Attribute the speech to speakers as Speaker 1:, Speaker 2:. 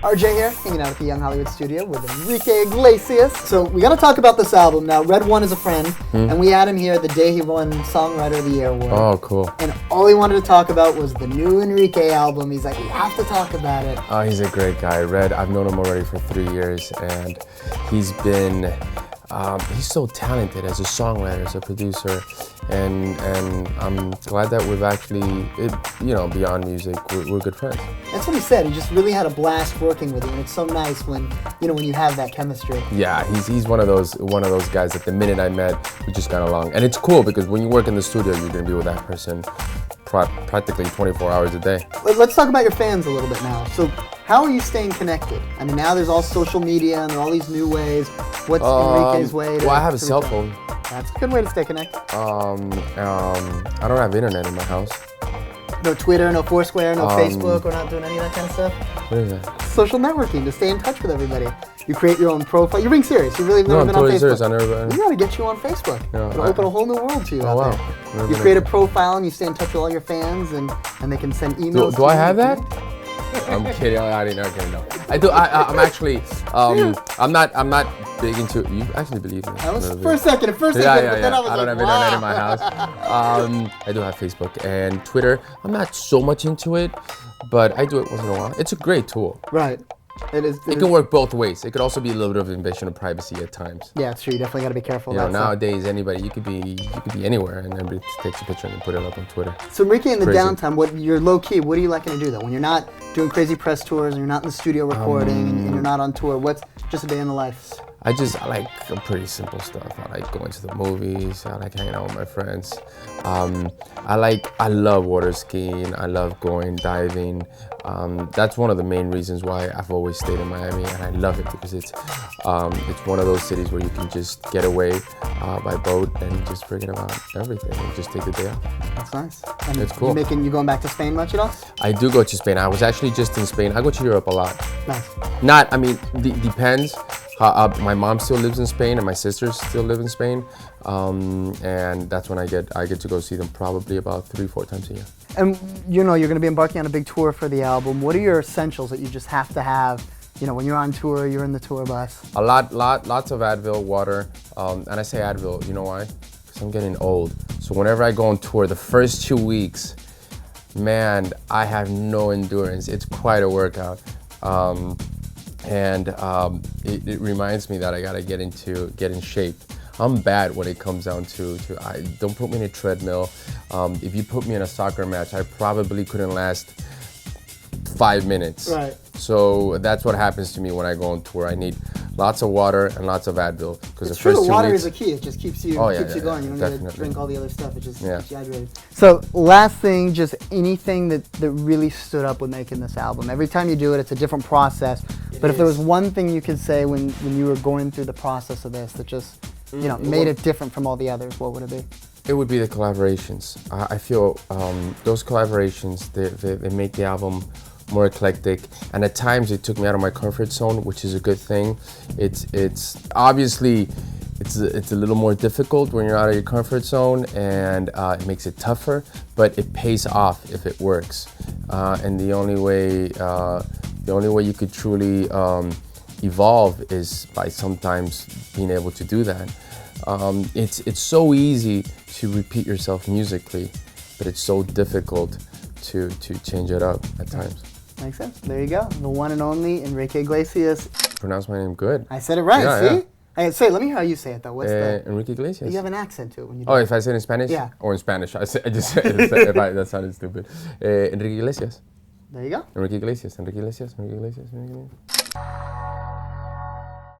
Speaker 1: RJ here, hanging out at the Young Hollywood studio with Enrique Iglesias. So we got to talk about this album now. Red One is a friend, and we had him here the day he won Songwriter of the Year award.
Speaker 2: Oh, cool.
Speaker 1: And all he wanted to talk about was the new Enrique album. He's like, we have to talk about it.
Speaker 2: Oh, he's a great guy. Red, I've known him already for 3 years, and he's been, he's so talented as a songwriter, as a producer, and I'm glad that we've actually, beyond music, we're good friends.
Speaker 1: That's what he said. He just really had a blast working with you, and it's so nice when you have that chemistry.
Speaker 2: Yeah, he's one of those guys that the minute I met, we just got along. And it's cool because when you work in the studio, you're gonna be with that person practically 24 hours a day.
Speaker 1: Let's talk about your fans a little bit now. So how are you staying connected? I mean, now there's all social media and there are all these new ways. What's Enrique's way to...
Speaker 2: Well, I have a cell phone.
Speaker 1: That's a good way to stay connected.
Speaker 2: I don't have internet in my house.
Speaker 1: No Twitter, no Foursquare, no Facebook. We're not doing any of that kind of stuff.
Speaker 2: What is that?
Speaker 1: Social networking to stay in touch with everybody. You create your own profile. You're being serious. You've really never
Speaker 2: I'm
Speaker 1: been
Speaker 2: totally
Speaker 1: on Facebook.
Speaker 2: Serious.
Speaker 1: We gotta get you on Facebook. It'll open a whole new world to you out there. You
Speaker 2: Never
Speaker 1: create a profile and you stay in touch with all your fans, and they can send emails.
Speaker 2: Do I have that? I'm kidding. I didn't know. I do. I'm actually. I'm not big into. You actually believe me?
Speaker 1: That was for a second. But then I was
Speaker 2: I don't have
Speaker 1: wow.
Speaker 2: internet in my house. I do have Facebook and Twitter. I'm not so much into it, but I do it once in a while. It's a great tool.
Speaker 1: Right. It is.
Speaker 2: It can work both ways. It could also be a little bit of invasion of privacy at times.
Speaker 1: Yeah, it's true. You definitely got to be careful.
Speaker 2: Nowadays, anybody, you could be anywhere, and everybody takes a picture and put it up on Twitter.
Speaker 1: So, Enrique, in the downtime, you're low key. What are you liking to do though? When you're not doing crazy press tours, and you're not in the studio recording, and you're not on tour, what's just a day in the life?
Speaker 2: I like pretty simple stuff. I like going to the movies. I like hanging out with my friends. I love water skiing. I love going diving. That's one of the main reasons why I've always stayed in Miami, and I love it because it's one of those cities where you can just get away by boat and just forget about everything and just take the day off.
Speaker 1: That's nice. And
Speaker 2: it's cool.
Speaker 1: You going back to Spain much at all?
Speaker 2: I do go to Spain. I was actually just in Spain. I go to Europe a lot.
Speaker 1: Nice.
Speaker 2: Depends. My mom still lives in Spain, and my sisters still live in Spain, and that's when I get to go see them probably about 3-4 times a year.
Speaker 1: And you're going to be embarking on a big tour for the album. What are your essentials that you just have to have? When you're on tour, you're in the tour bus.
Speaker 2: Lots of Advil, water, and I say Advil. You know why? Because I'm getting old. So whenever I go on tour, the first 2 weeks, man, I have no endurance. It's quite a workout. It reminds me that I gotta get in shape. I'm bad when it comes down to don't put me in a treadmill. If you put me in a soccer match, I probably couldn't last 5 minutes.
Speaker 1: Right.
Speaker 2: So that's what happens to me when I go on tour. I need lots of water and lots of Advil because the
Speaker 1: true,
Speaker 2: first 2
Speaker 1: water
Speaker 2: weeks,
Speaker 1: is a key. It just keeps you going. You don't need to drink all the other stuff. It just keeps you hydrated. So last thing, just anything that really stood up with making this album. Every time you do it, it's a different process. But if there was one thing you could say when you were going through the process of this that just made it different from all the others, what would it be?
Speaker 2: It would be the collaborations. I feel those collaborations, they make the album more eclectic, and at times it took me out of my comfort zone, which is a good thing. It's obviously it's a little more difficult when you're out of your comfort zone, and it makes it tougher, but it pays off if it works. And the only way you could truly evolve is by sometimes being able to do that. It's so easy to repeat yourself musically, but it's so difficult to change it up at times.
Speaker 1: Makes sense. There you go. The one and only Enrique Iglesias.
Speaker 2: Pronounce my name good.
Speaker 1: I said it right, see?
Speaker 2: Yeah.
Speaker 1: Hey, let me hear how you say it though. What's
Speaker 2: Enrique Iglesias.
Speaker 1: You have an accent to it when you do
Speaker 2: if I say it in Spanish?
Speaker 1: Yeah.
Speaker 2: Or in Spanish. I just said it right. That sounded stupid. Enrique Iglesias.
Speaker 1: There you go.
Speaker 2: Enrique Iglesias. Enrique Iglesias. Enrique Iglesias. Enrique Iglesias.